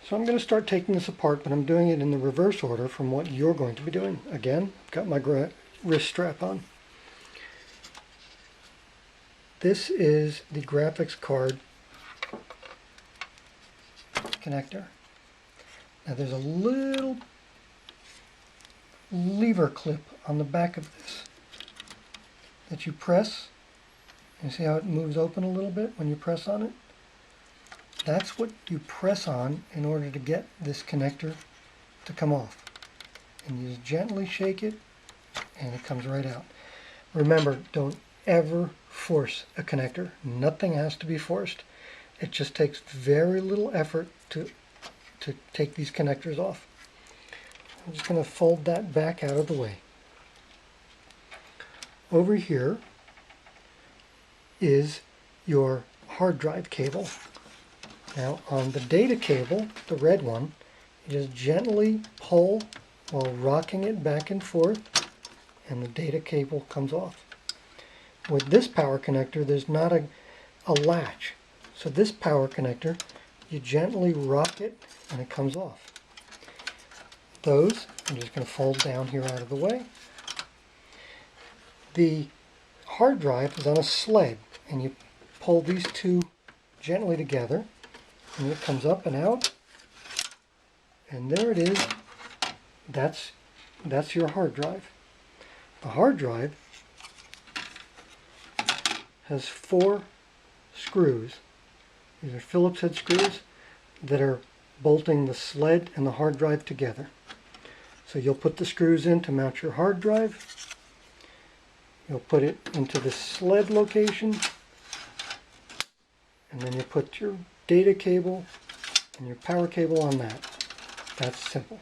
So I'm going to start taking this apart, but I'm doing it in the reverse order from what you're going to be doing. Again, I've got my wrist strap on. This is the graphics card connector. Now there's a little lever clip on the back of this that you press. You see how it moves open a little bit when you press on it? That's what you press on in order to get this connector to come off. And you just gently shake it and it comes right out. Remember, don't ever force a connector. Nothing has to be forced. It just takes very little effort to take these connectors off. I'm just going to fold that back out of the way. Over here is your hard drive cable. Now on the data cable, the red one, you just gently pull while rocking it back and forth and the data cable comes off. With this power connector, there's not a latch. So this power connector, you gently rock it and it comes off. Those, I'm just going to fold down here out of the way. The hard drive is on a sled and you pull these two gently together and it comes up and out. And there it is. That's your hard drive. The hard drive has 4 screws. These are Phillips head screws that are bolting the sled and the hard drive together. So you'll put the screws in to mount your hard drive. You'll put it into the sled location. And then you put your data cable and your power cable on that. That's simple.